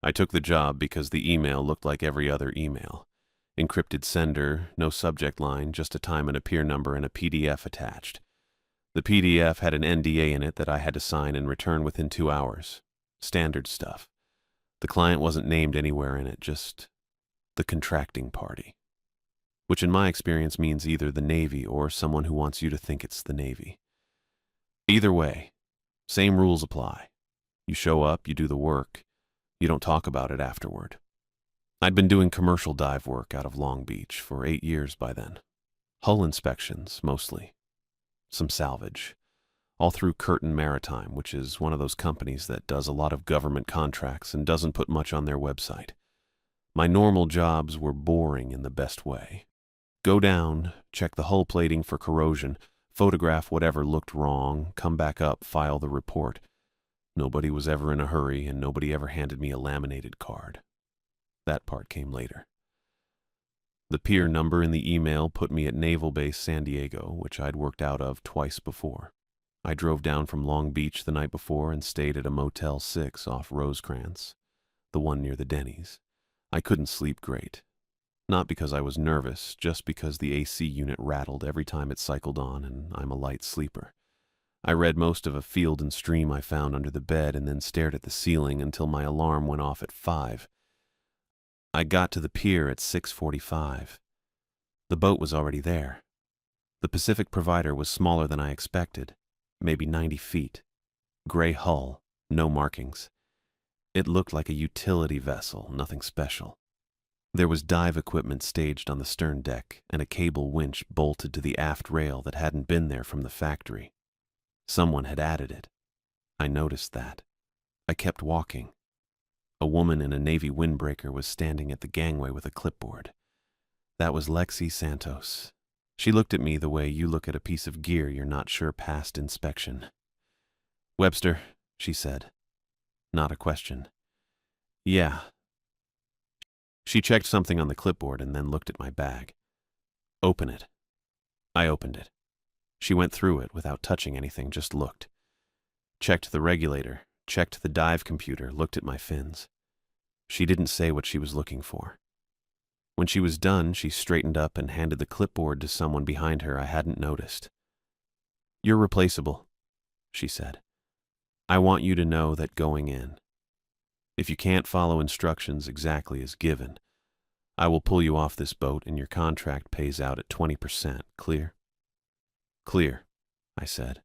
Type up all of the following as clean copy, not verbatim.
I took the job because the email looked like every other email. Encrypted sender, no subject line, just a time and a peer number and a PDF attached. The PDF had an NDA in it that I had to sign and return within 2 hours. Standard stuff. The client wasn't named anywhere in it, just the contracting party. Which in my experience means either the Navy or someone who wants you to think it's the Navy. Either way, same rules apply. You show up, you do the work, you don't talk about it afterward. I'd been doing commercial dive work out of Long Beach for 8 years by then. Hull inspections, mostly. Some salvage. All through Curtin Maritime, which is one of those companies that does a lot of government contracts and doesn't put much on their website. My normal jobs were boring in the best way. Go down, check the hull plating for corrosion, photograph whatever looked wrong, come back up, file the report. Nobody was ever in a hurry, and nobody ever handed me a laminated card. That part came later. The pier number in the email put me at Naval Base San Diego, which I'd worked out of twice before. I drove down from Long Beach the night before and stayed at a Motel 6 off Rosecrans, the one near the Denny's. I couldn't sleep great. Not because I was nervous, just because the AC unit rattled every time it cycled on, and I'm a light sleeper. I read most of a Field and Stream I found under the bed and then stared at the ceiling until my alarm went off at 5. I got to the pier at 6:45. The boat was already there. The Pacific Provider was smaller than I expected, maybe 90 feet. Gray hull, no markings. It looked like a utility vessel, nothing special. There was dive equipment staged on the stern deck and a cable winch bolted to the aft rail that hadn't been there from the factory. Someone had added it. I noticed that. I kept walking. A woman in a Navy windbreaker was standing at the gangway with a clipboard. That was Lexi Santos. She looked at me the way you look at a piece of gear you're not sure passed inspection. "Webster," she said. Not a question. "Yeah." She checked something on the clipboard and then looked at my bag. "Open it." I opened it. She went through it without touching anything, just looked. Checked the regulator, checked the dive computer, looked at my fins. She didn't say what she was looking for. When she was done, she straightened up and handed the clipboard to someone behind her I hadn't noticed. "You're replaceable," she said. "I want you to know that going in. If you can't follow instructions exactly as given, I will pull you off this boat and your contract pays out at 20%. Clear?" "Clear," I said.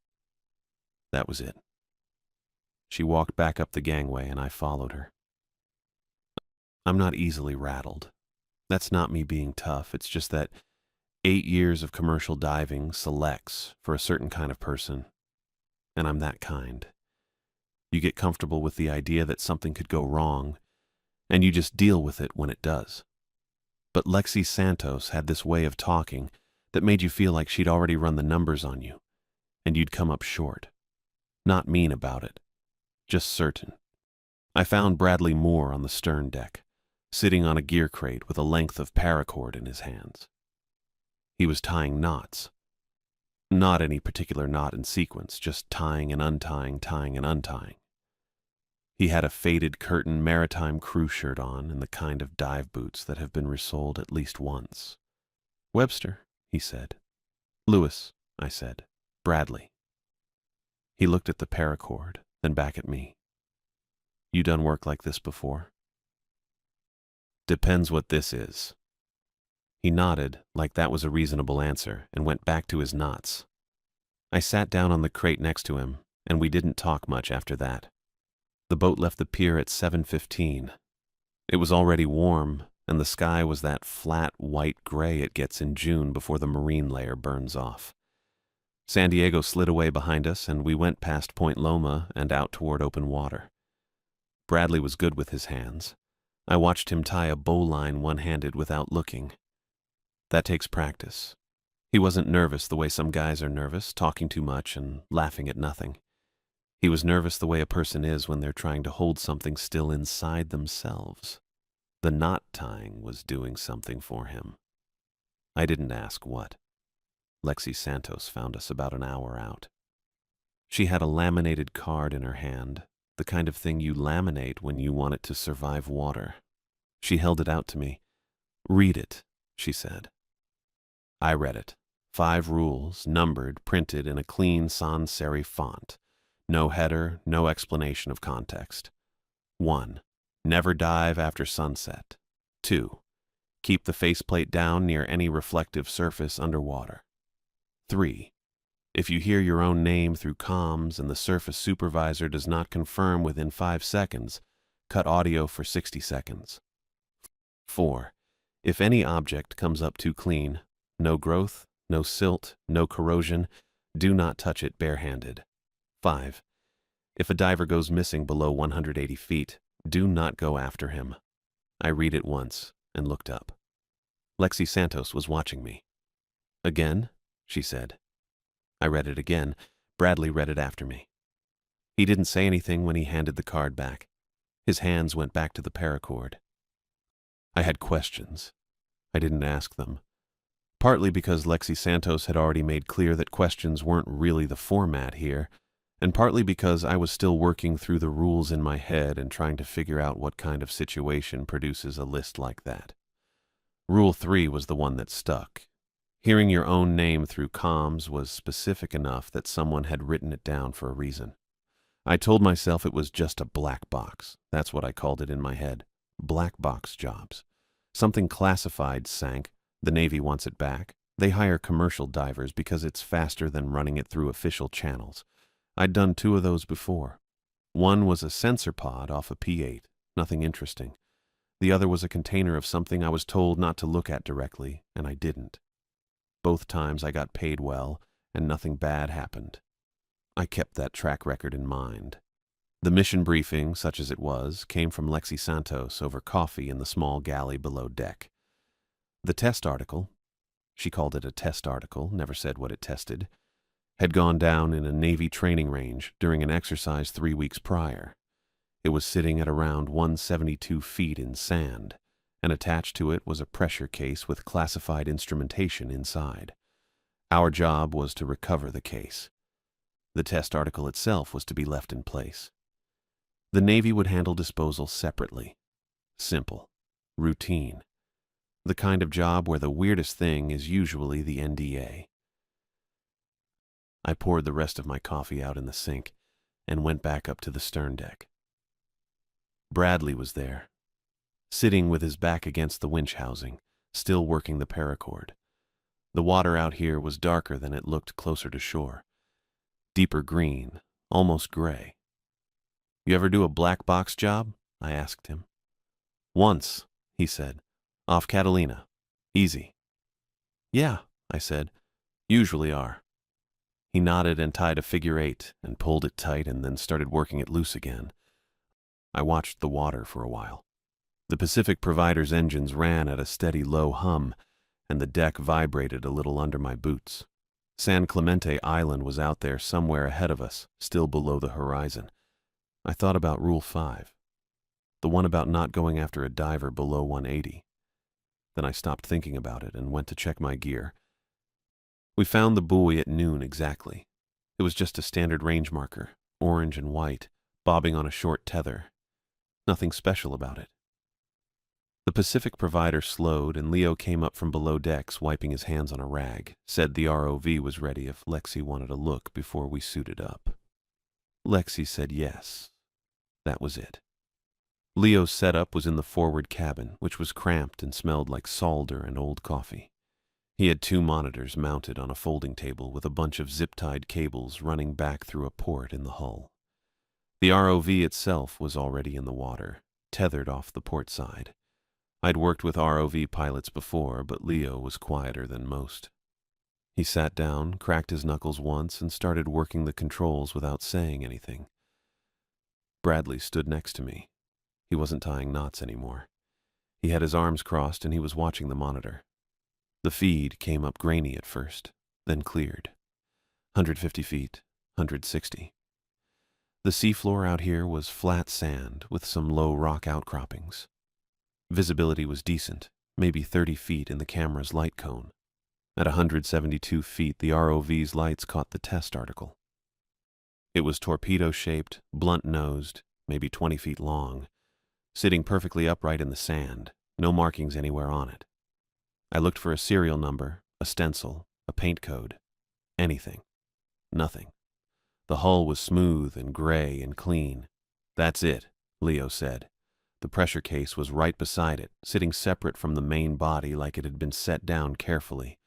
That was it. She walked back up the gangway and I followed her. I'm not easily rattled. That's not me being tough. It's just that 8 years of commercial diving selects for a certain kind of person, and I'm that kind. You get comfortable with the idea that something could go wrong, and you just deal with it when it does. But Lexi Santos had this way of talking that made you feel like she'd already run the numbers on you, and you'd come up short. Not mean about it, just certain. I found Bradley Moore on the stern deck, sitting on a gear crate with a length of paracord in his hands. He was tying knots. Not any particular knot in sequence, just tying and untying, tying and untying. He had a faded Curtin Maritime crew shirt on and the kind of dive boots that have been resoled at least once. "Webster," he said. "Lewis," I said. "Bradley." He looked at the paracord, then back at me. "You done work like this before?" "Depends what this is." He nodded, like that was a reasonable answer, and went back to his knots. I sat down on the crate next to him, and we didn't talk much after that. The boat left the pier at 7:15. It was already warm, and the sky was that flat white gray it gets in June before the marine layer burns off. San Diego slid away behind us, and we went past Point Loma and out toward open water. Bradley was good with his hands. I watched him tie a bowline one-handed without looking. That takes practice. He wasn't nervous the way some guys are nervous, talking too much and laughing at nothing. He was nervous the way a person is when they're trying to hold something still inside themselves. The knot tying was doing something for him. I didn't ask what. Lexi Santos found us about an hour out. She had a laminated card in her hand, the kind of thing you laminate when you want it to survive water. She held it out to me. "Read it," she said. I read it. 5 rules, numbered, printed in a clean sans serif font. No header, no explanation of context. 1. Never dive after sunset. 2. Keep the faceplate down near any reflective surface underwater. 3. If you hear your own name through comms and the surface supervisor does not confirm within 5 seconds, cut audio for 60 seconds. 4. If any object comes up too clean, no growth, no silt, no corrosion, do not touch it barehanded. 5. If a diver goes missing below 180 feet, do not go after him. I read it once and looked up. Lexi Santos was watching me. "Again?" she said. I read it again. Bradley read it after me. He didn't say anything when he handed the card back. His hands went back to the paracord. I had questions. I didn't ask them. Partly because Lexi Santos had already made clear that questions weren't really the format here, and partly because I was still working through the rules in my head and trying to figure out what kind of situation produces a list like that. Rule 3 was the one that stuck. Hearing your own name through comms was specific enough that someone had written it down for a reason. I told myself it was just a black box. That's what I called it in my head. Black box jobs. Something classified sank. The Navy wants it back. They hire commercial divers because it's faster than running it through official channels. I'd done 2 of those before. One was a sensor pod off a P8, nothing interesting. The other was a container of something I was told not to look at directly, and I didn't. Both times I got paid well, and nothing bad happened. I kept that track record in mind. The mission briefing, such as it was, came from Lexi Santos over coffee in the small galley below deck. The test article, she called it a test article, never said what it tested, had gone down in a Navy training range during an exercise 3 weeks prior. It was sitting at around 172 feet in sand, and attached to it was a pressure case with classified instrumentation inside. Our job was to recover the case. The test article itself was to be left in place. The Navy would handle disposal separately. Simple. Routine. The kind of job where the weirdest thing is usually the NDA. I poured the rest of my coffee out in the sink and went back up to the stern deck. Bradley was there, sitting with his back against the winch housing, still working the paracord. The water out here was darker than it looked closer to shore. Deeper green, almost gray. "You ever do a black box job?" I asked him. "Once," he said. "Off Catalina. Easy." "Yeah," I said. "Usually are." He nodded and tied a figure 8 and pulled it tight and then started working it loose again. I watched the water for a while. The Pacific Provider's engines ran at a steady low hum, and the deck vibrated a little under my boots. San Clemente Island was out there somewhere ahead of us, still below the horizon. I thought about Rule 5, the one about not going after a diver below 180. Then I stopped thinking about it and went to check my gear. We found the buoy at noon exactly. It was just a standard range marker, orange and white, bobbing on a short tether. Nothing special about it. The Pacific Provider slowed, and Leo came up from below decks, wiping his hands on a rag, said the ROV was ready if Lexi wanted a look before we suited up. Lexi said yes. That was it. Leo's setup was in the forward cabin, which was cramped and smelled like solder and old coffee. He had 2 monitors mounted on a folding table with a bunch of zip-tied cables running back through a port in the hull. The ROV itself was already in the water, tethered off the port side. I'd worked with ROV pilots before, but Leo was quieter than most. He sat down, cracked his knuckles once, and started working the controls without saying anything. Bradley stood next to me. He wasn't tying knots anymore. He had his arms crossed and he was watching the monitor. The feed came up grainy at first, then cleared. 150 feet, 160. The seafloor out here was flat sand with some low rock outcroppings. Visibility was decent, maybe 30 feet in the camera's light cone. At 172 feet, the ROV's lights caught the test article. It was torpedo-shaped, blunt-nosed, maybe 20 feet long, sitting perfectly upright in the sand, no markings anywhere on it. I looked for a serial number, a stencil, a paint code. Anything. Nothing. The hull was smooth and gray and clean. "That's it," Leo said. The pressure case was right beside it, sitting separate from the main body like it had been set down carefully.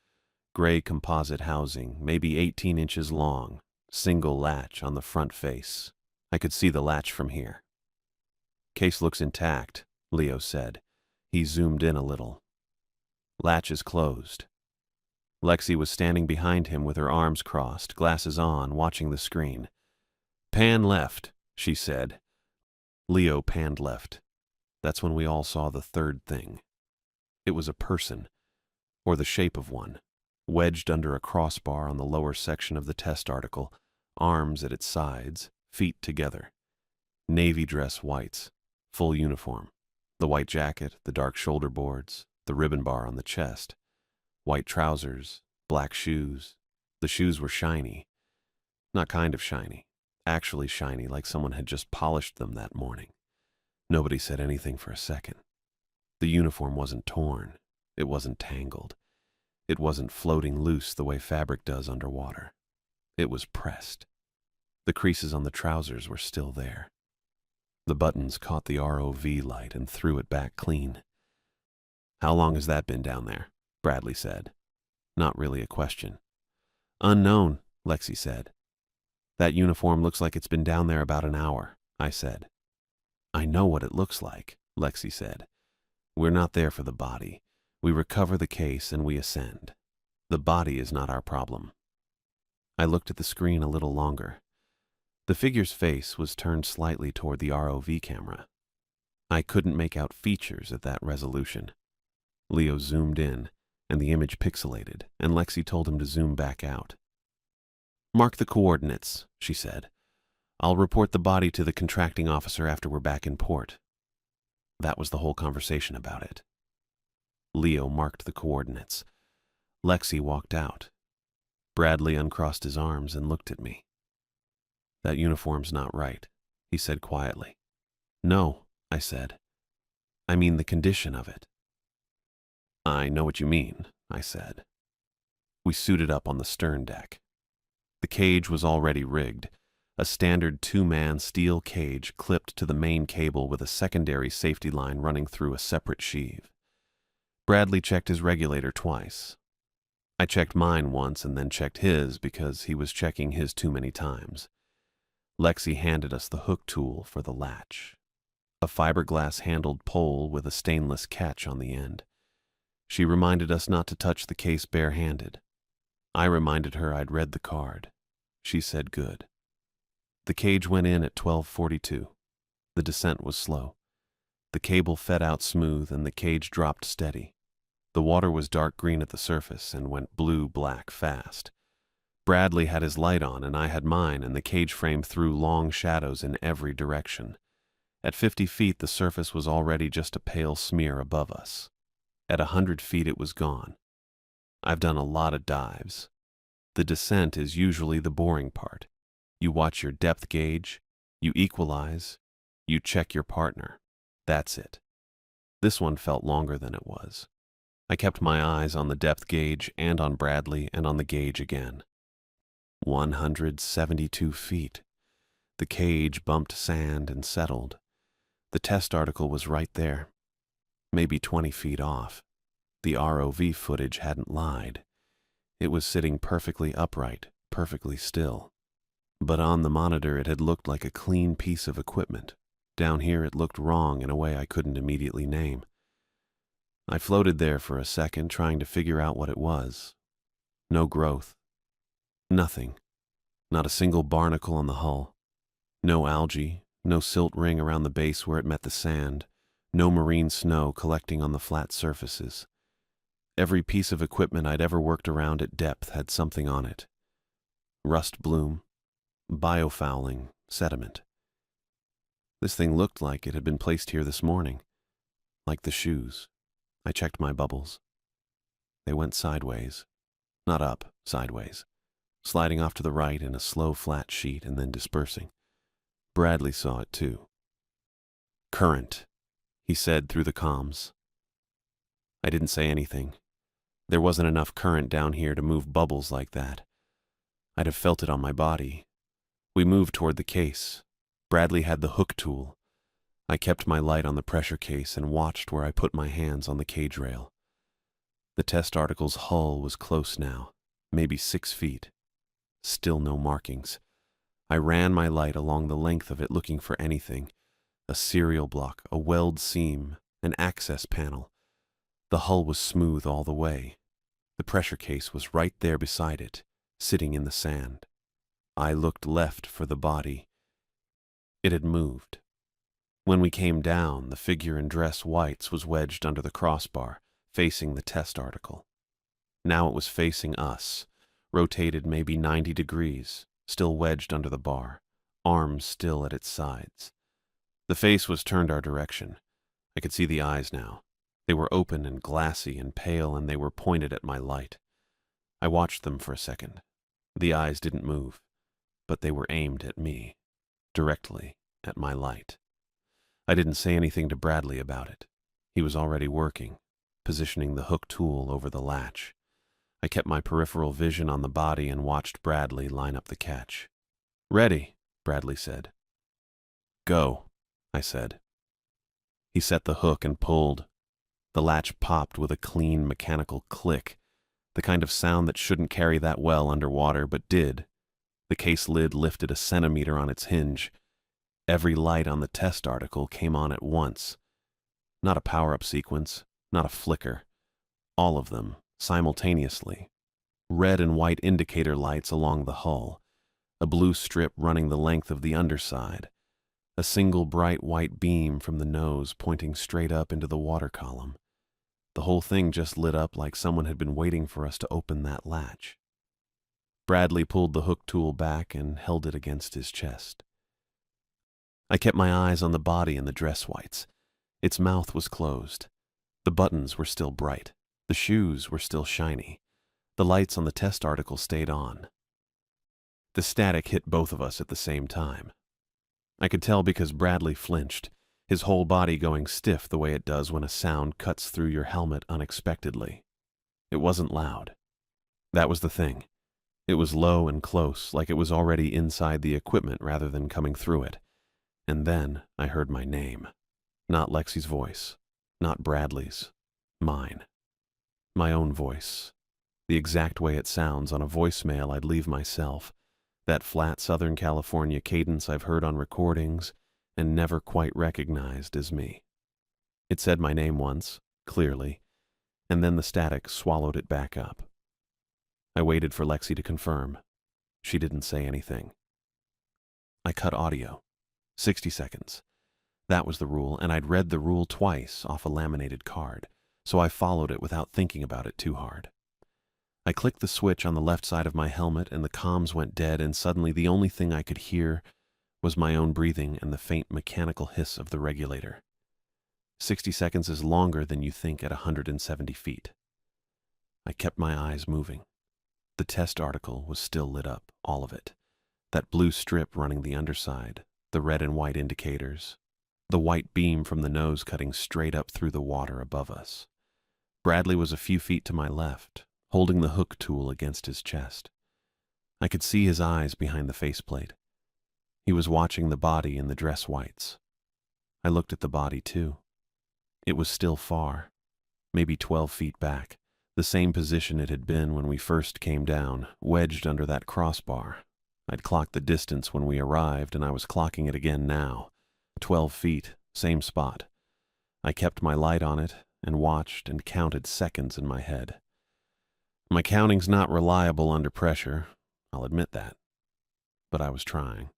Gray composite housing, maybe 18 inches long, single latch on the front face. I could see the latch from here. "Case looks intact," Leo said. He zoomed in a little. "Latch is closed." Lexi was standing behind him with her arms crossed, glasses on, watching the screen. "Pan left," she said. Leo panned left. That's when we all saw the third thing. It was a person, or the shape of one, wedged under a crossbar on the lower section of the test article, arms at its sides, feet together. Navy dress whites, full uniform. The white jacket, the dark shoulder boards, the ribbon bar on the chest. White trousers, black shoes. The shoes were shiny. Not kind of shiny. Actually shiny, like someone had just polished them that morning. Nobody said anything for a second. The uniform wasn't torn. It wasn't tangled. It wasn't floating loose the way fabric does underwater. It was pressed. The creases on the trousers were still there. The buttons caught the ROV light and threw it back clean. "How long has that been down there?" Bradley said. Not really a question. "Unknown," Lexi said. "That uniform looks like it's been down there about an hour," I said. "I know what it looks like," Lexi said. "We're not there for the body. We recover the case and we ascend. The body is not our problem." I looked at the screen a little longer. The figure's face was turned slightly toward the ROV camera. I couldn't make out features at that resolution. Leo zoomed in, and the image pixelated, and Lexi told him to zoom back out. "Mark the coordinates," she said. "I'll report the body to the contracting officer after we're back in port." That was the whole conversation about it. Leo marked the coordinates. Lexi walked out. Bradley uncrossed his arms and looked at me. "That uniform's not right," he said quietly. "No," I said. "I mean the condition of it." "I know what you mean," I said. We suited up on the stern deck. The cage was already rigged, a standard two-man steel cage clipped to the main cable with a secondary safety line running through a separate sheave. Bradley checked his regulator twice. I checked mine once and then checked his because he was checking his too many times. Lexi handed us the hook tool for the latch, a fiberglass-handled pole with a stainless catch on the end. She reminded us not to touch the case bare-handed. I reminded her I'd read the card. She said good. The cage went in at 12:42. The descent was slow. The cable fed out smooth and the cage dropped steady. The water was dark green at the surface and went blue-black fast. Bradley had his light on and I had mine, and the cage frame threw long shadows in every direction. At 50 feet, the surface was already just a pale smear above us. At 100 feet, it was gone. I've done a lot of dives. The descent is usually the boring part. You watch your depth gauge, you equalize, you check your partner. That's it. This one felt longer than it was. I kept my eyes on the depth gauge and on Bradley and on the gauge again. 172 feet. The cage bumped sand and settled. The test article was right there, maybe 20 feet off. The ROV footage hadn't lied. It was sitting perfectly upright, perfectly still. But on the monitor it had looked like a clean piece of equipment. Down here it looked wrong in a way I couldn't immediately name. I floated there for a second, trying to figure out what it was. No growth. Nothing. Not a single barnacle on the hull. No algae, no silt ring around the base where it met the sand, no marine snow collecting on the flat surfaces. Every piece of equipment I'd ever worked around at depth had something on it. Rust bloom, biofouling, sediment. This thing looked like it had been placed here this morning. Like the shoes. I checked my bubbles. They went sideways. Not up, sideways. sliding off to the right in a slow, flat sheet and then dispersing. Bradley saw it too. "Current," he said through the comms. I didn't say anything. There wasn't enough current down here to move bubbles like that. I'd have felt it on my body. We moved toward the case. Bradley had the hook tool. I kept my light on the pressure case and watched where I put my hands on the cage rail. The test article's hull was close now, maybe 6 feet. Still no markings. I ran my light along the length of it looking for anything. A serial block, a weld seam, an access panel. The hull was smooth all the way. The pressure case was right there beside it, sitting in the sand. I looked left for the body. It had moved. When we came down, the figure in dress whites was wedged under the crossbar, facing the test article. Now it was facing us, rotated maybe 90 degrees, still wedged under the bar, arms still at its sides. The face was turned our direction. I could see the eyes now. They were open and glassy and pale, and they were pointed at my light. I watched them for a second. The eyes didn't move, but they were aimed at me, directly at my light. I didn't say anything to Bradley about it. He was already working, positioning the hook tool over the latch. I kept my peripheral vision on the body and watched Bradley line up the catch. "Ready," Bradley said. "Go," I said. He set the hook and pulled. The latch popped with a clean mechanical click, the kind of sound that shouldn't carry that well underwater, but did. The case lid lifted a centimeter on its hinge. Every light on the test article came on at once. Not a power-up sequence, not a flicker. All of them, simultaneously. Red and white indicator lights along the hull, a blue strip running the length of the underside, a single bright white beam from the nose pointing straight up into the water column. The whole thing just lit up like someone had been waiting for us to open that latch. Bradley pulled the hook tool back and held it against his chest. I kept my eyes on the body in the dress whites. Its mouth was closed. The buttons were still bright. The shoes were still shiny. The lights on the test article stayed on. The static hit both of us at the same time. I could tell because Bradley flinched, his whole body going stiff the way it does when a sound cuts through your helmet unexpectedly. It wasn't loud. That was the thing. It was low and close, like it was already inside the equipment rather than coming through it. And then I heard my name. Not Lexi's voice. Not Bradley's. Mine. My own voice. The exact way it sounds on a voicemail I'd leave myself. That flat Southern California cadence I've heard on recordings and never quite recognized as me. It said my name once, clearly, and then the static swallowed it back up. I waited for Lexi to confirm. She didn't say anything. I cut audio. 60 seconds. That was the rule, and I'd read the rule twice off a laminated card, so I followed it without thinking about it too hard. I clicked the switch on the left side of my helmet, and the comms went dead, and suddenly the only thing I could hear was my own breathing and the faint mechanical hiss of the regulator. 60 seconds is longer than you think at 170 feet. I kept my eyes moving. The test article was still lit up, all of it. That blue strip running the underside, the red and white indicators, the white beam from the nose cutting straight up through the water above us. Bradley was a few feet to my left, holding the hook tool against his chest. I could see his eyes behind the faceplate. He was watching the body in the dress whites. I looked at the body, too. It was still far, maybe 12 feet back, the same position it had been when we first came down, wedged under that crossbar. I'd clocked the distance when we arrived, and I was clocking it again now. 12 feet, same spot. I kept my light on it and watched and counted seconds in my head. My counting's not reliable under pressure, I'll admit that, but I was trying.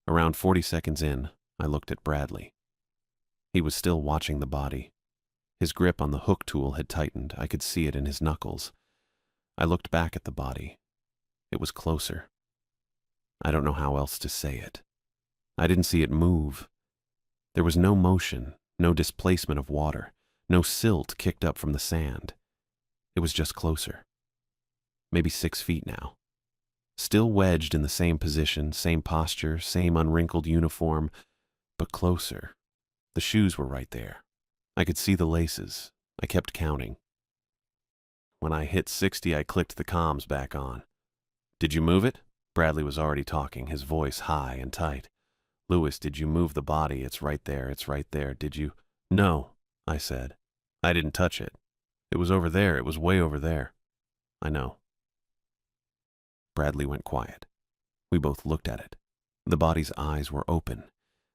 Around 40 seconds in, I looked at Bradley. He was still watching the body. His grip on the hook tool had tightened. I could see it in his knuckles. I looked back at the body. It was closer. I don't know how else to say it. I didn't see it move. There was no motion, no displacement of water, no silt kicked up from the sand. It was just closer. Maybe 6 feet now, Still wedged in the same position, same posture, same unwrinkled uniform, but closer. The shoes were right there. I could see the laces. I kept counting. When I hit 60, I clicked the comms back on. "Did you move it?" Bradley was already talking, his voice high and tight. "Lewis, did you move the body? It's right there, it's right there. Did you?" "No," I said. "I didn't touch it. It was over there, it was way over there." "I know." Bradley went quiet. We both looked at it. The body's eyes were open.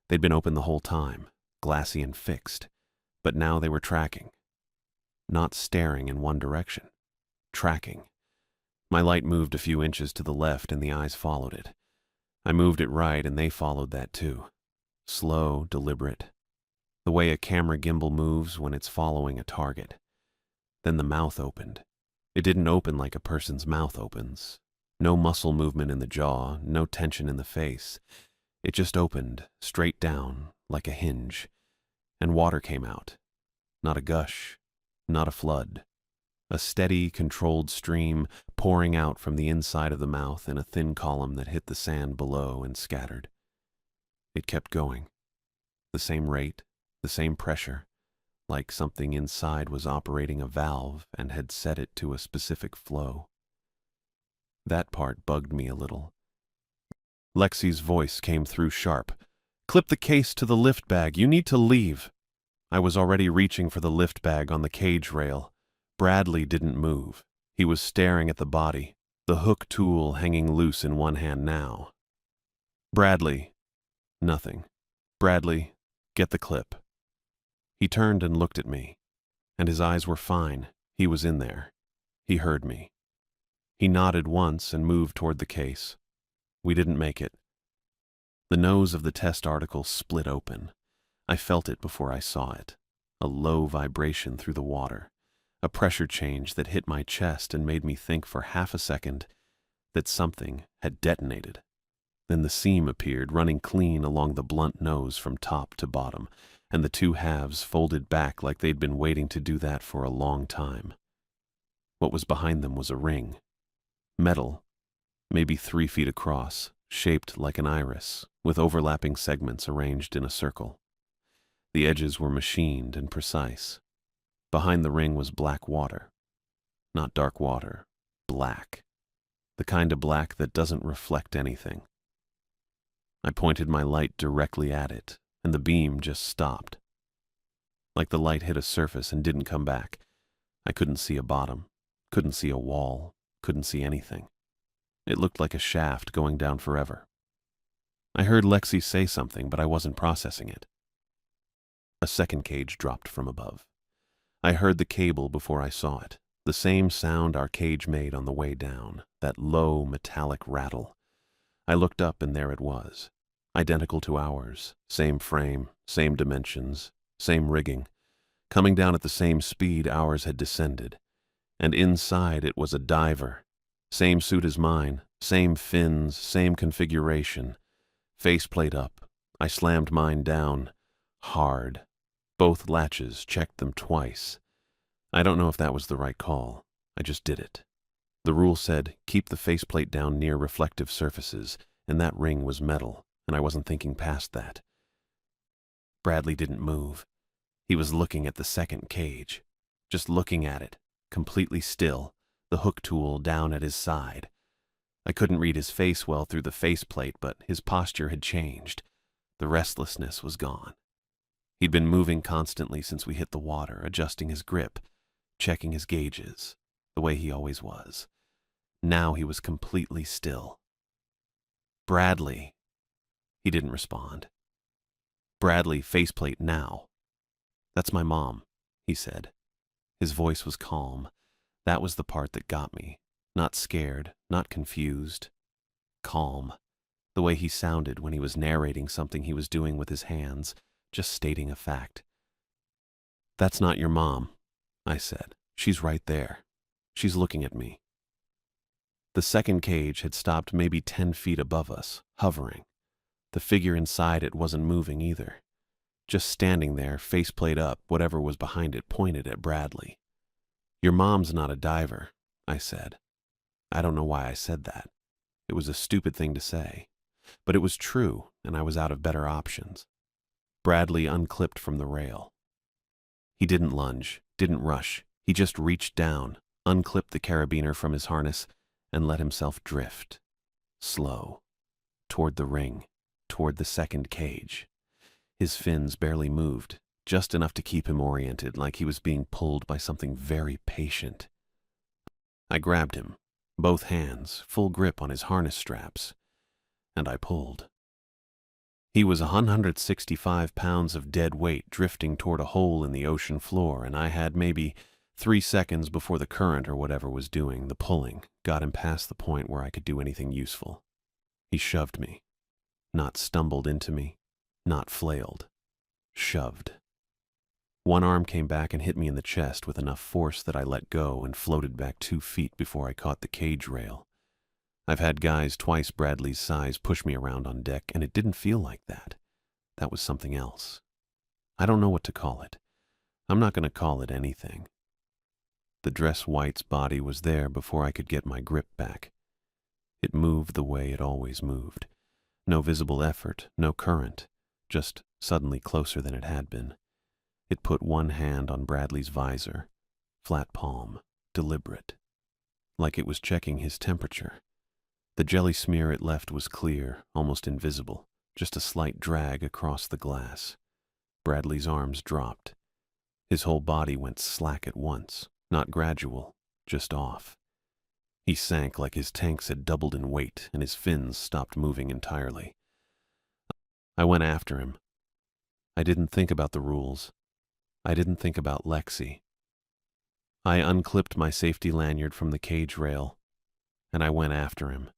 They'd been open the whole time, glassy and fixed, but now they were tracking. Not staring in one direction. Tracking. My light moved a few inches to the left and the eyes followed it. I moved it right and they followed that too. Slow, deliberate. The way a camera gimbal moves when it's following a target. Then the mouth opened. It didn't open like a person's mouth opens. No muscle movement in the jaw, no tension in the face. It just opened, straight down, like a hinge. And water came out. Not a gush, not a flood. A steady, controlled stream pouring out from the inside of the mouth in a thin column that hit the sand below and scattered. It kept going. The same rate, the same pressure, like something inside was operating a valve and had set it to a specific flow. That part bugged me a little. Lexi's voice came through sharp. "Clip the case to the lift bag. You need to leave." I was already reaching for the lift bag on the cage rail. Bradley didn't move. He was staring at the body, the hook tool hanging loose in one hand now. "Bradley." Nothing. "Bradley, get the clip." He turned and looked at me, and his eyes were fine. He was in there. He heard me. He nodded once and moved toward the case. We didn't make it. The nose of the test article split open. I felt it before I saw it. A low vibration through the water. A pressure change that hit my chest and made me think for half a second that something had detonated. Then the seam appeared, running clean along the blunt nose from top to bottom, and the two halves folded back like they'd been waiting to do that for a long time. What was behind them was a ring. Metal, maybe 3 feet across, shaped like an iris, with overlapping segments arranged in a circle. The edges were machined and precise. Behind the ring was black water. Not dark water, black. The kind of black that doesn't reflect anything. I pointed my light directly at it, and the beam just stopped. Like the light hit a surface and didn't come back. I couldn't see a bottom, couldn't see a wall, couldn't see anything. It looked like a shaft going down forever. I heard Lexi say something, but I wasn't processing it. A second cage dropped from above. I heard the cable before I saw it, the same sound our cage made on the way down, that low metallic rattle. I looked up and there it was, identical to ours, same frame, same dimensions, same rigging, coming down at the same speed ours had descended. And inside it was a diver. Same suit as mine, same fins, same configuration. Faceplate up. I slammed mine down. Hard. Both latches, checked them twice. I don't know if that was the right call. I just did it. The rule said, keep the faceplate down near reflective surfaces, and that ring was metal, and I wasn't thinking past that. Bradley didn't move. He was looking at the second cage. Just looking at it. Completely still, the hook tool down at his side. I couldn't read his face well through the faceplate, but his posture had changed. The restlessness was gone. He'd been moving constantly since we hit the water, adjusting his grip, checking his gauges, the way he always was. Now he was completely still. "Bradley." He didn't respond. "Bradley, faceplate now." "That's my mom," he said. His voice was calm. That was the part that got me. Not scared, not confused. Calm. The way he sounded when he was narrating something he was doing with his hands, just stating a fact. "That's not your mom," I said. "She's right there. She's looking at me." The second cage had stopped maybe 10 feet above us, hovering. The figure inside it wasn't moving either. Just standing there, faceplate up, whatever was behind it pointed at Bradley. "Your mom's not a diver," I said. I don't know why I said that. It was a stupid thing to say, but it was true, and I was out of better options. Bradley unclipped from the rail. He didn't lunge, didn't rush. He just reached down, unclipped the carabiner from his harness, and let himself drift. Slow. Toward the ring, toward the second cage. His fins barely moved, just enough to keep him oriented, like he was being pulled by something very patient. I grabbed him, both hands, full grip on his harness straps, and I pulled. He was 165 pounds of dead weight drifting toward a hole in the ocean floor, and I had maybe 3 seconds before the current or whatever was doing the pulling got him past the point where I could do anything useful. He shoved me. Not stumbled into me, not flailed. Shoved. One arm came back and hit me in the chest with enough force that I let go and floated back 2 feet before I caught the cage rail. I've had guys twice Bradley's size push me around on deck, and it didn't feel like that. That was something else. I don't know what to call it. I'm not going to call it anything. The dress white's body was there before I could get my grip back. It moved the way it always moved. No visible effort, no current, just suddenly closer than it had been. It put one hand on Bradley's visor, flat palm, deliberate, like it was checking his temperature. The jelly smear it left was clear, almost invisible, just a slight drag across the glass. Bradley's arms dropped. His whole body went slack at once, not gradual, just off. He sank like his tanks had doubled in weight, and his fins stopped moving entirely. I went after him. I didn't think about the rules. I didn't think about Lexi. I unclipped my safety lanyard from the cage rail, and I went after him.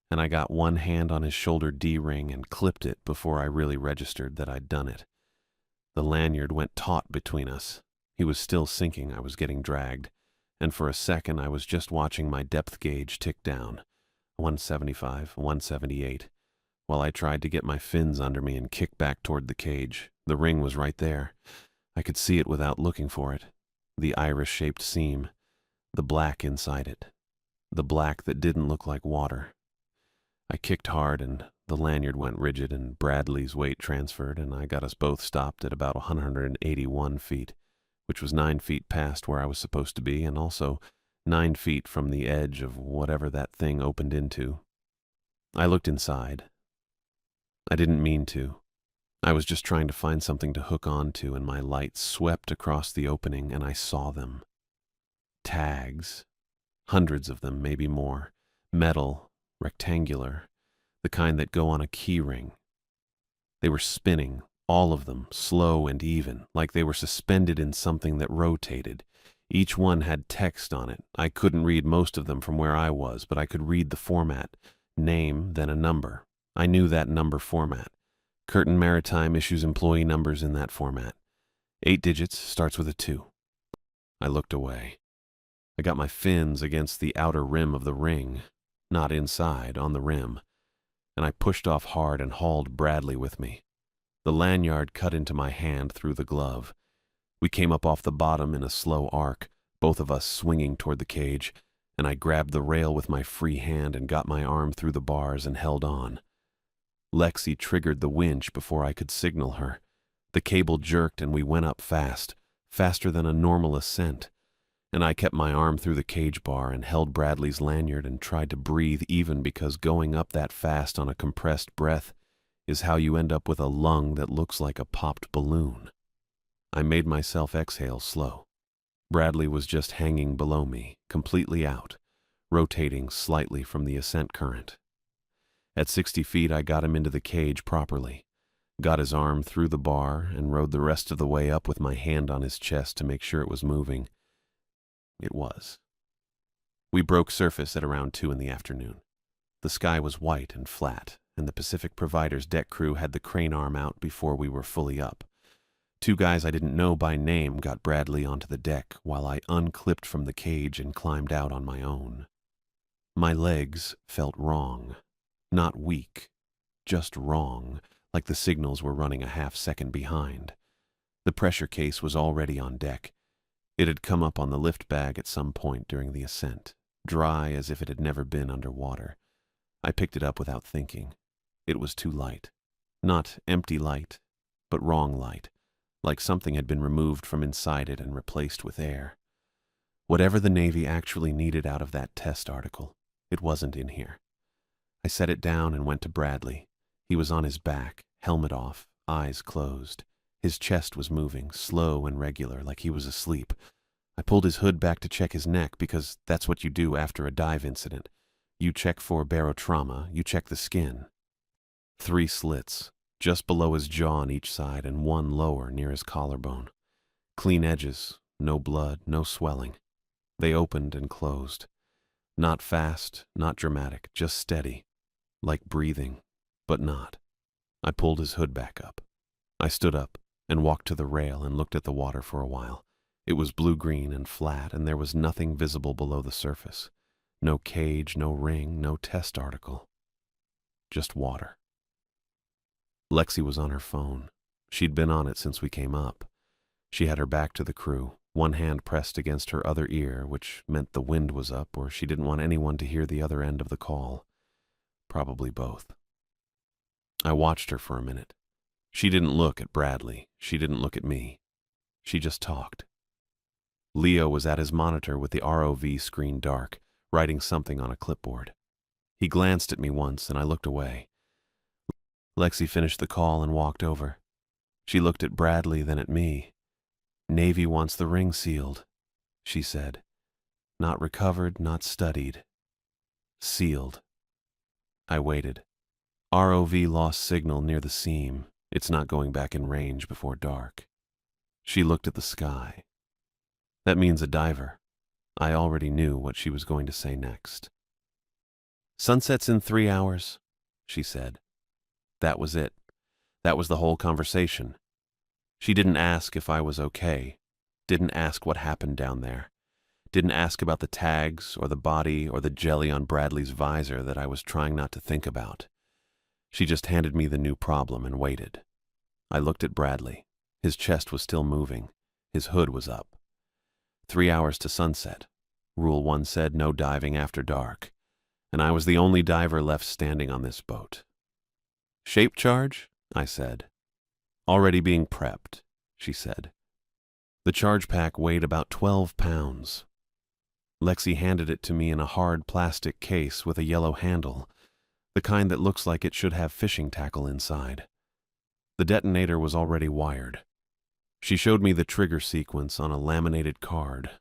And I got one hand on his shoulder D-ring and clipped it before I really registered that I'd done it. The lanyard went taut between us. He was still sinking, I was getting dragged, and for a second I was just watching my depth gauge tick down, 175, 178, while I tried to get my fins under me and kick back toward the cage. The ring was right there. I could see it without looking for it. The iris-shaped seam, the black inside it, the black that didn't look like water. I kicked hard, and the lanyard went rigid, and Bradley's weight transferred, and I got us both stopped at about 181 feet, which was 9 feet past where I was supposed to be, and also 9 feet from the edge of whatever that thing opened into. I looked inside. I didn't mean to. I was just trying to find something to hook onto, and my light swept across the opening, and I saw them. Tags. Hundreds of them, maybe more. Metal. Rectangular, the kind that go on a key ring. They were spinning, all of them, slow and even, like they were suspended in something that rotated. Each one had text on it. I couldn't read most of them from where I was, but I could read the format. Name, then a number. I knew that number format. Curtin Maritime issues employee numbers in that format. 8 digits, starts with a 2. I looked away. I got my fins against the outer rim of the ring. Not inside, on the rim, and I pushed off hard and hauled Bradley with me. The lanyard cut into my hand through the glove. We came up off the bottom in a slow arc, both of us swinging toward the cage, and I grabbed the rail with my free hand and got my arm through the bars and held on. Lexi triggered the winch before I could signal her. The cable jerked and we went up fast, faster than a normal ascent. And I kept my arm through the cage bar and held Bradley's lanyard and tried to breathe even because going up that fast on a compressed breath is how you end up with a lung that looks like a popped balloon. I made myself exhale slow. Bradley was just hanging below me, completely out, rotating slightly from the ascent current. At 60 feet, I got him into the cage properly, got his arm through the bar, and rode the rest of the way up with my hand on his chest to make sure it was moving. It was. We broke surface at around 2 in the afternoon. The sky was white and flat, and the Pacific Provider's deck crew had the crane arm out before we were fully up. 2 guys I didn't know by name got Bradley onto the deck while I unclipped from the cage and climbed out on my own. My legs felt wrong. Not weak, just wrong, like the signals were running a half-second behind. The pressure case was already on deck. It had come up on the lift bag at some point during the ascent, dry as if it had never been underwater. I picked it up without thinking. It was too light. Not empty light, but wrong light, like something had been removed from inside it and replaced with air. Whatever the Navy actually needed out of that test article, it wasn't in here. I set it down and went to Bradley. He was on his back, helmet off, eyes closed. His chest was moving, slow and regular, like he was asleep. I pulled his hood back to check his neck because that's what you do after a dive incident. You check for barotrauma, you check the skin. 3 slits, just below his jaw on each side and 1 lower near his collarbone. Clean edges, no blood, no swelling. They opened and closed. Not fast, not dramatic, just steady. Like breathing, but not. I pulled his hood back up. I stood up and walked to the rail and looked at the water for a while. It was blue-green and flat, and there was nothing visible below the surface. No cage, no ring, no test article. Just water. Lexi was on her phone. She'd been on it since we came up. She had her back to the crew, one hand pressed against her other ear, which meant the wind was up or she didn't want anyone to hear the other end of the call. Probably both. I watched her for a minute. She didn't look at Bradley. She didn't look at me. She just talked. Leo was at his monitor with the ROV screen dark, writing something on a clipboard. He glanced at me once and I looked away. Lexi finished the call and walked over. She looked at Bradley, then at me. "Navy wants the ring sealed," she said. "Not recovered, not studied. Sealed." I waited. ROV lost signal near the seam. It's not going back in range before dark. She looked at the sky. That means a diver. I already knew what she was going to say next. "Sunset's in 3 hours," she said. That was it. That was the whole conversation. She didn't ask if I was okay, didn't ask what happened down there, didn't ask about the tags or the body or the jelly on Bradley's visor that I was trying not to think about. She just handed me the new problem and waited. I looked at Bradley. His chest was still moving. His hood was up. 3 hours to sunset. Rule 1 said no diving after dark. And I was the only diver left standing on this boat. "Shape charge?" I said. "Already being prepped," she said. The charge pack weighed about 12 pounds. Lexi handed it to me in a hard plastic case with a yellow handle, the kind that looks like it should have fishing tackle inside. The detonator was already wired. She showed me the trigger sequence on a laminated card.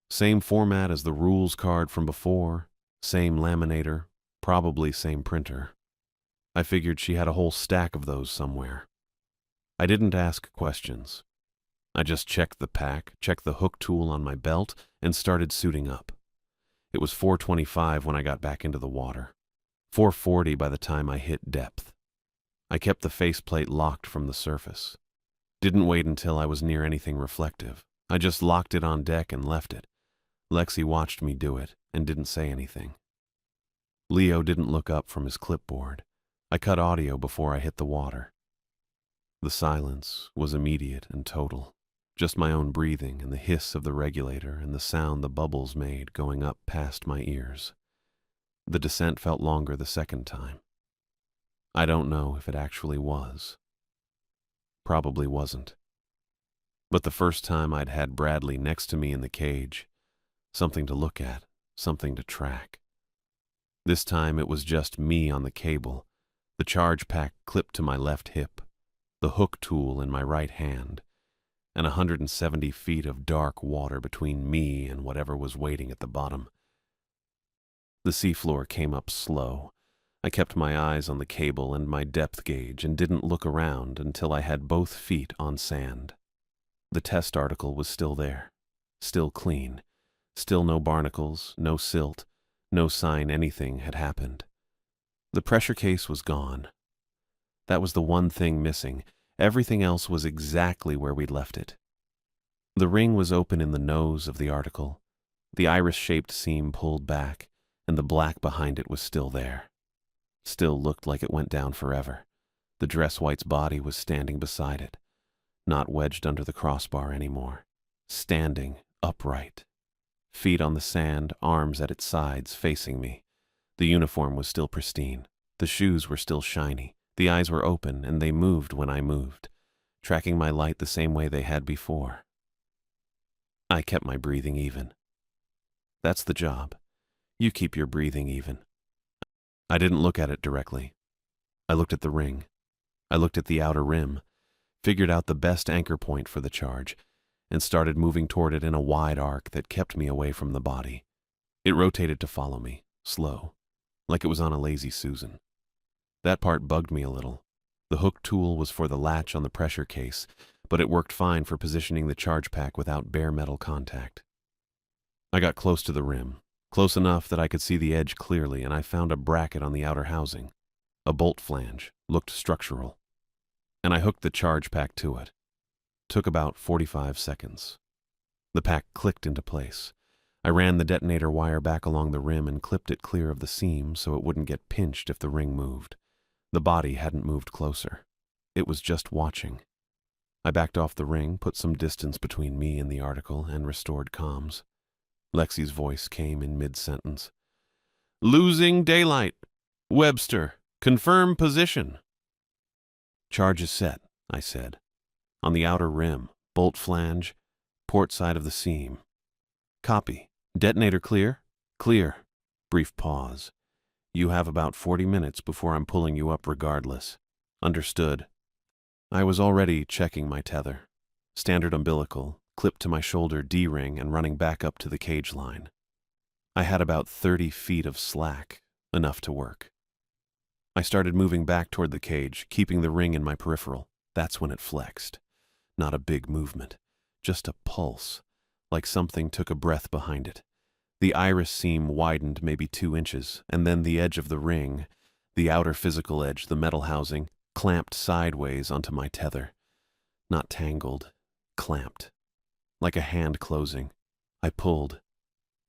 Same format as the rules card from before, same laminator, probably same printer. I figured she had a whole stack of those somewhere. I didn't ask questions. I just checked the pack, checked the hook tool on my belt, and started suiting up. It was 4:25 when I got back into the water. 4:40 by the time I hit depth. I kept the faceplate locked from the surface. Didn't wait until I was near anything reflective. I just locked it on deck and left it. Lexi watched me do it and didn't say anything. Leo didn't look up from his clipboard. I cut audio before I hit the water. The silence was immediate and total. Just my own breathing and the hiss of the regulator and the sound the bubbles made going up past my ears. The descent felt longer the second time. I don't know if it actually was. Probably wasn't. But the first time I'd had Bradley next to me in the cage, something to look at, something to track. This time it was just me on the cable, the charge pack clipped to my left hip, the hook tool in my right hand, and 170 feet of dark water between me and whatever was waiting at the bottom. The seafloor came up slow. I kept my eyes on the cable and my depth gauge and didn't look around until I had both feet on sand. The test article was still there, still clean, still no barnacles, no silt, no sign anything had happened. The pressure case was gone. That was the one thing missing. Everything else was exactly where we'd left it. The ring was open in the nose of the article, the iris-shaped seam pulled back, and the black behind it was still there. Still looked like it went down forever. The dress white's body was standing beside it, not wedged under the crossbar anymore, standing upright. Feet on the sand, arms at its sides, facing me. The uniform was still pristine. The shoes were still shiny. The eyes were open, and they moved when I moved, tracking my light the same way they had before. I kept my breathing even. That's the job. You keep your breathing even. I didn't look at it directly. I looked at the ring. I looked at the outer rim, figured out the best anchor point for the charge, and started moving toward it in a wide arc that kept me away from the body. It rotated to follow me, slow, like it was on a lazy Susan. That part bugged me a little. The hook tool was for the latch on the pressure case, but it worked fine for positioning the charge pack without bare metal contact. I got close to the rim, close enough that I could see the edge clearly, and I found a bracket on the outer housing. A bolt flange, looked structural. And I hooked the charge pack to it. Took about 45 seconds. The pack clicked into place. I ran the detonator wire back along the rim and clipped it clear of the seam so it wouldn't get pinched if the ring moved. The body hadn't moved closer. It was just watching. I backed off the ring, put some distance between me and the article, and restored comms. Lexi's voice came in mid-sentence. "Losing daylight. Webster, confirm position." "Charge is set," I said. "On the outer rim, bolt flange, port side of the seam." "Copy. Detonator clear?" "Clear." Brief pause. "You have about 40 minutes before I'm pulling you up regardless." "Understood." I was already checking my tether. Standard umbilical, clipped to my shoulder D-ring and running back up to the cage line. I had about 30 feet of slack, enough to work. I started moving back toward the cage, keeping the ring in my peripheral. That's when it flexed. Not a big movement, just a pulse, like something took a breath behind it. The iris seam widened maybe 2 inches, and then the edge of the ring, the outer physical edge, the metal housing, clamped sideways onto my tether. Not tangled, clamped. Like a hand closing. I pulled.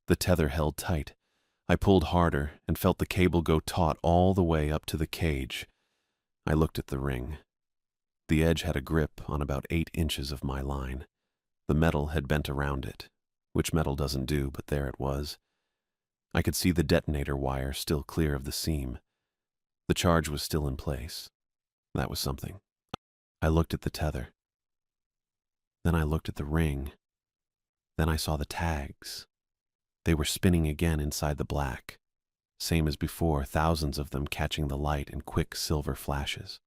The tether held tight. I pulled harder and felt the cable go taut all the way up to the cage. I looked at the ring. The edge had a grip on about 8 inches of my line. The metal had bent around it, which metal doesn't do, but there it was. I could see the detonator wire still clear of the seam. The charge was still in place. That was something. I looked at the tether. Then I looked at the ring. Then I saw the tags. They were spinning again inside the black. Same as before, thousands of them catching the light in quick silver flashes.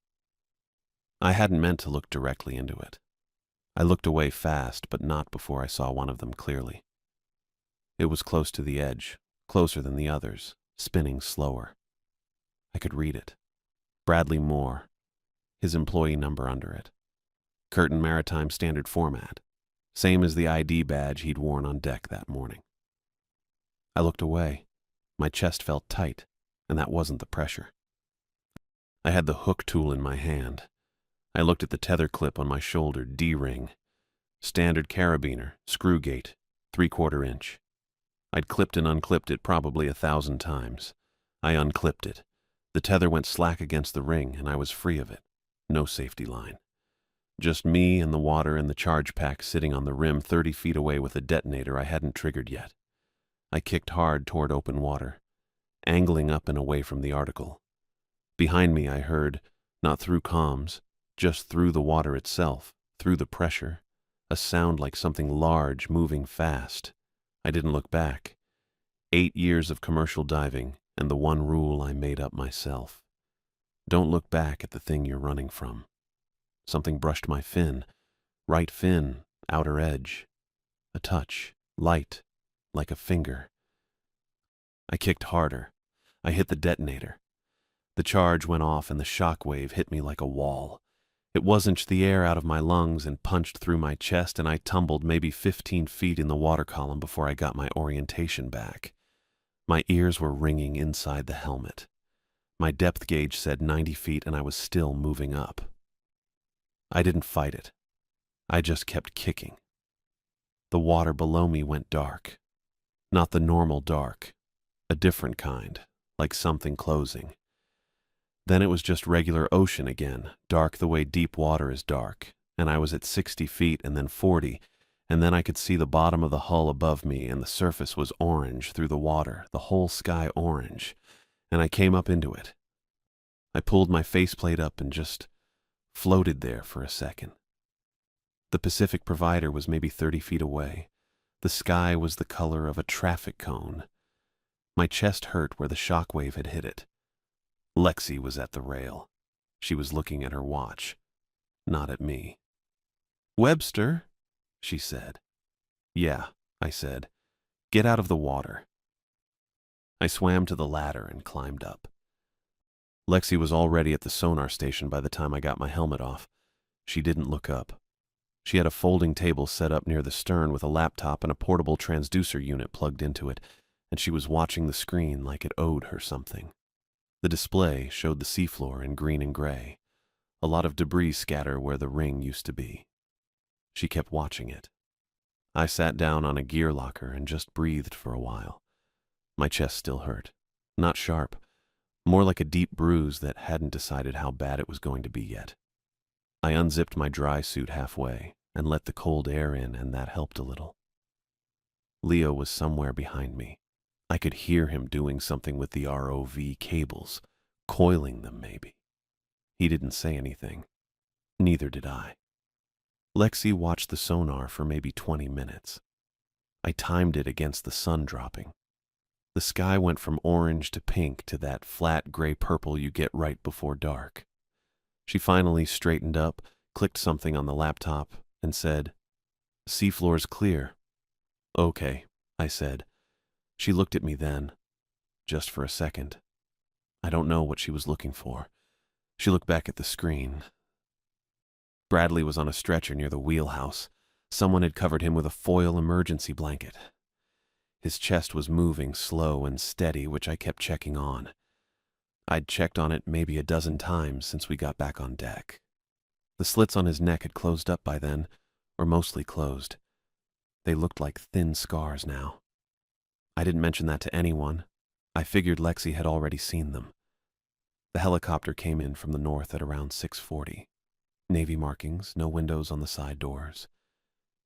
I hadn't meant to look directly into it. I looked away fast, but not before I saw one of them clearly. It was close to the edge, closer than the others, spinning slower. I could read it. Bradley Moore, his employee number under it. Curtin Maritime Standard Format, same as the ID badge he'd worn on deck that morning. I looked away. My chest felt tight, and that wasn't the pressure. I had the hook tool in my hand. I looked at the tether clip on my shoulder, D-ring. Standard carabiner, screw gate, 3/4 inch. I'd clipped and unclipped it probably 1,000 times. I unclipped it. The tether went slack against the ring, and I was free of it. No safety line. Just me and the water and the charge pack sitting on the rim 30 feet away with a detonator I hadn't triggered yet. I kicked hard toward open water, angling up and away from the article. Behind me I heard, not through comms, just through the water itself, through the pressure, a sound like something large moving fast. I didn't look back. 8 years of commercial diving, and the one rule I made up myself. Don't look back at the thing you're running from. Something brushed my fin. Right fin, outer edge. A touch, light, like a finger. I kicked harder. I hit the detonator. The charge went off and the shock wave hit me like a wall. It wasn't the air out of my lungs and punched through my chest, and I tumbled maybe 15 feet in the water column before I got my orientation back. My ears were ringing inside the helmet. My depth gauge said 90 feet, and I was still moving up. I didn't fight it. I just kept kicking. The water below me went dark. Not the normal dark. A different kind, like something closing. Then it was just regular ocean again, dark the way deep water is dark, and I was at 60 feet and then 40, and then I could see the bottom of the hull above me, and the surface was orange through the water, the whole sky orange, and I came up into it. I pulled my faceplate up and just floated there for a second. The Pacific Provider was maybe 30 feet away. The sky was the color of a traffic cone. My chest hurt where the shockwave had hit it. Lexi was at the rail. She was looking at her watch, not at me. "Webster," she said. "Yeah," I said. "Get out of the water." I swam to the ladder and climbed up. Lexi was already at the sonar station by the time I got my helmet off. She didn't look up. She had a folding table set up near the stern with a laptop and a portable transducer unit plugged into it, and she was watching the screen like it owed her something. The display showed the seafloor in green and gray, a lot of debris scatter where the ring used to be. She kept watching it. I sat down on a gear locker and just breathed for a while. My chest still hurt. Not sharp, more like a deep bruise that hadn't decided how bad it was going to be yet. I unzipped my dry suit halfway and let the cold air in, and that helped a little. Leo was somewhere behind me. I could hear him doing something with the ROV cables, coiling them maybe. He didn't say anything. Neither did I. Lexi watched the sonar for maybe 20 minutes. I timed it against the sun dropping. The sky went from orange to pink to that flat gray purple you get right before dark. She finally straightened up, clicked something on the laptop, and said, "Seafloor's clear." "Okay," I said. She looked at me then, just for a second. I don't know what she was looking for. She looked back at the screen. Bradley was on a stretcher near the wheelhouse. Someone had covered him with a foil emergency blanket. His chest was moving slow and steady, which I kept checking on. I'd checked on it maybe a dozen times since we got back on deck. The slits on his neck had closed up by then, or mostly closed. They looked like thin scars now. I didn't mention that to anyone. I figured Lexi had already seen them. The helicopter came in from the north at around 6:40. Navy markings, no windows on the side doors.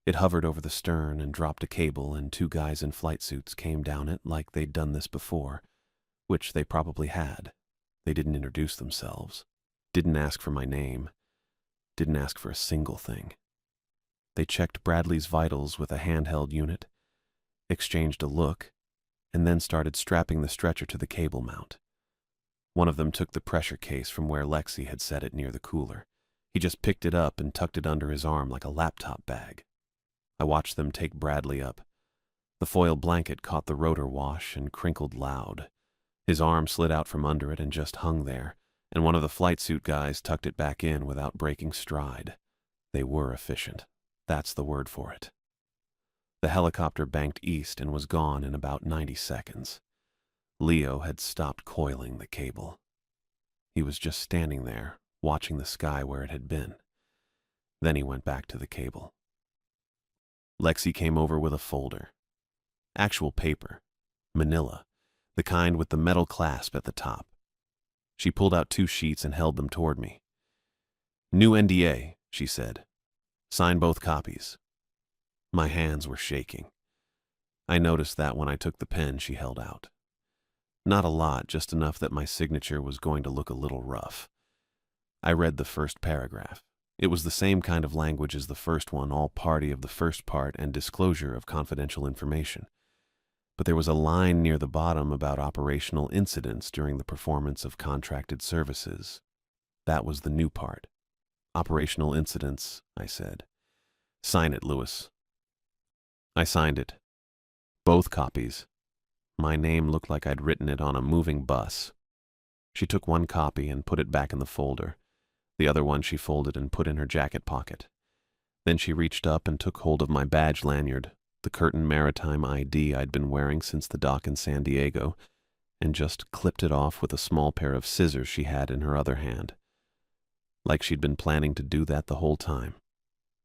It hovered over the stern and dropped a cable, and 2 guys in flight suits came down it like they'd done this before, which they probably had. They didn't introduce themselves, didn't ask for my name, didn't ask for a single thing. They checked Bradley's vitals with a handheld unit, exchanged a look, and then started strapping the stretcher to the cable mount. One of them took the pressure case from where Lexi had set it near the cooler. He just picked it up and tucked it under his arm like a laptop bag. I watched them take Bradley up. The foil blanket caught the rotor wash and crinkled loud. His arm slid out from under it and just hung there, and one of the flight suit guys tucked it back in without breaking stride. They were efficient. That's the word for it. The helicopter banked east and was gone in about 90 seconds. Leo had stopped coiling the cable. He was just standing there, watching the sky where it had been. Then he went back to the cable. Lexi came over with a folder. Actual paper. Manila. The kind with the metal clasp at the top. She pulled out 2 sheets and held them toward me. "New NDA," she said. "Sign both copies." My hands were shaking. I noticed that when I took the pen she held out. Not a lot, just enough that my signature was going to look a little rough. I read the first paragraph. It was the same kind of language as the first one, all party of the first part and disclosure of confidential information. But there was a line near the bottom about operational incidents during the performance of contracted services. That was the new part. "Operational incidents," I said. "Sign it, Lewis." I signed it. Both copies. My name looked like I'd written it on a moving bus. She took one copy and put it back in the folder. The other one she folded and put in her jacket pocket. Then she reached up and took hold of my badge lanyard, the Curtin Maritime ID I'd been wearing since the dock in San Diego, and just clipped it off with a small pair of scissors she had in her other hand. Like she'd been planning to do that the whole time.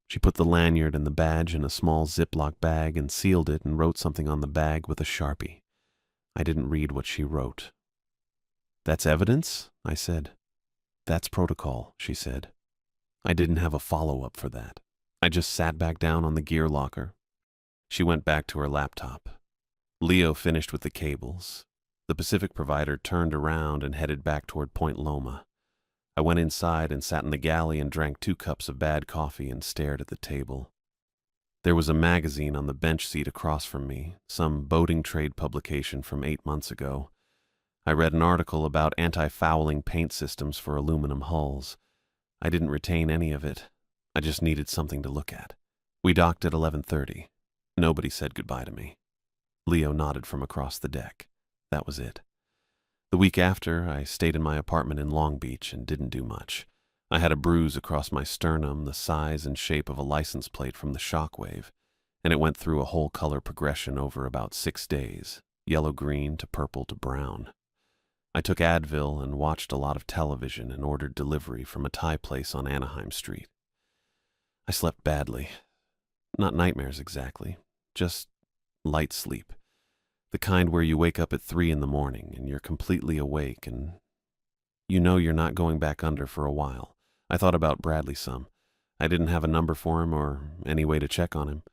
She put the lanyard and the badge in a small Ziploc bag and sealed it and wrote something on the bag with a Sharpie. I didn't read what she wrote. "That's evidence?" I said. "That's protocol," she said. I didn't have a follow-up for that. I just sat back down on the gear locker. She went back to her laptop. Leo finished with the cables. The Pacific provider turned around and headed back toward Point Loma. I went inside and sat in the galley and drank 2 cups of bad coffee and stared at the table. There was a magazine on the bench seat across from me, some boating trade publication from 8 months ago. I read an article about anti-fouling paint systems for aluminum hulls. I didn't retain any of it. I just needed something to look at. We docked at 11:30. Nobody said goodbye to me. Leo nodded from across the deck. That was it. The week after, I stayed in my apartment in Long Beach and didn't do much. I had a bruise across my sternum the size and shape of a license plate from the shockwave, and it went through a whole color progression over about 6 days, yellow-green to purple to brown. I took Advil and watched a lot of television and ordered delivery from a Thai place on Anaheim Street. I slept badly. Not nightmares exactly, just light sleep. The kind where you wake up at 3 in the morning and you're completely awake and you know you're not going back under for a while. I thought about Bradley some. I didn't have a number for him or any way to check on him.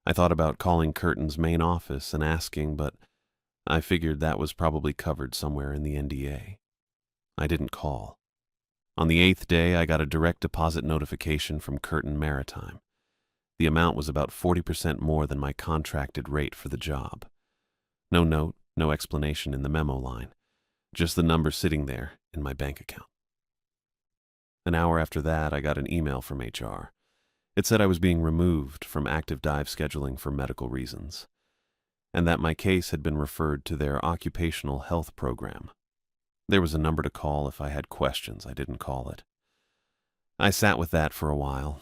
I thought about calling Curtin's main office and asking, but I figured that was probably covered somewhere in the NDA. I didn't call. On the 8th day, I got a direct deposit notification from Curtin Maritime. The amount was about 40% more than my contracted rate for the job. No note, no explanation in the memo line. Just the number sitting there in my bank account. An hour after that, I got an email from HR. It said I was being removed from active dive scheduling for medical reasons, and that my case had been referred to their occupational health program. There was a number to call if I had questions. I didn't call it. I sat with that for a while.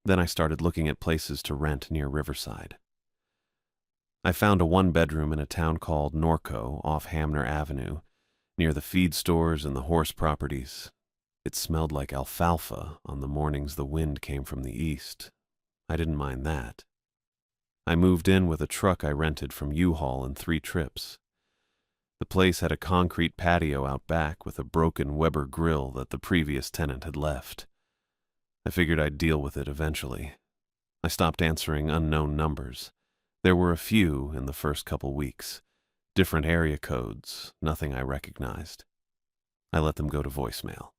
Then I started looking at places to rent near Riverside. I found a 1-bedroom in a town called Norco off Hamner Avenue, near the feed stores and the horse properties. It smelled like alfalfa on the mornings the wind came from the east. I didn't mind that. I moved in with a truck I rented from U-Haul in 3 trips. The place had a concrete patio out back with a broken Weber grill that the previous tenant had left. I figured I'd deal with it eventually. I stopped answering unknown numbers. There were a few in the first couple weeks. Different area codes, nothing I recognized. I let them go to voicemail.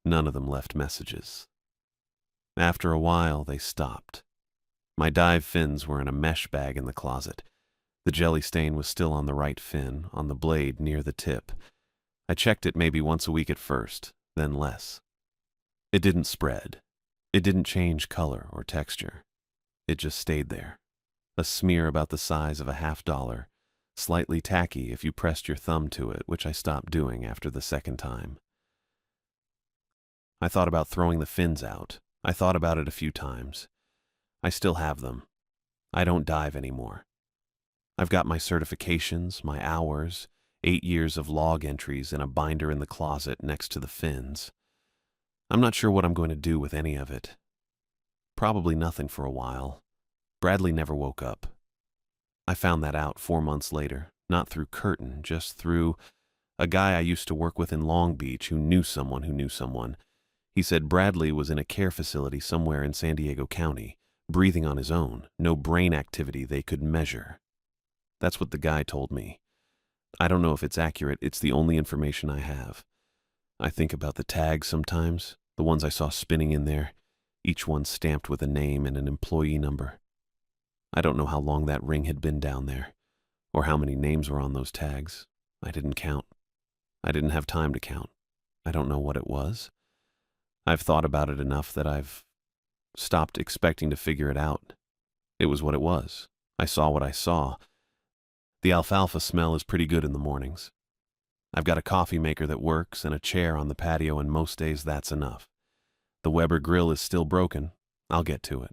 None of them left messages. After a while, they stopped. My dive fins were in a mesh bag in the closet. The jelly stain was still on the right fin, on the blade near the tip. I checked it maybe once a week at first, then less. It didn't spread. It didn't change color or texture. It just stayed there. A smear about the size of a $50, slightly tacky if you pressed your thumb to it, which I stopped doing after the second time. I thought about throwing the fins out. I thought about it a few times. I still have them. I don't dive anymore. I've got my certifications, my hours, 8 years of log entries in a binder in the closet next to the fins. I'm not sure what I'm going to do with any of it. Probably nothing for a while. Bradley never woke up. I found that out 4 months later, not through Curtin, just through a guy I used to work with in Long Beach who knew someone who knew someone. He said Bradley was in a care facility somewhere in San Diego County, breathing on his own, no brain activity they could measure. That's what the guy told me. I don't know if it's accurate, it's the only information I have. I think about the tags sometimes, the ones I saw spinning in there, each one stamped with a name and an employee number. I don't know how long that ring had been down there, or how many names were on those tags. I didn't count. I didn't have time to count. I don't know what it was. I've thought about it enough that I've stopped expecting to figure it out. It was what it was. I saw what I saw. The alfalfa smell is pretty good in the mornings. I've got a coffee maker that works and a chair on the patio, and most days that's enough. The Weber grill is still broken. I'll get to it.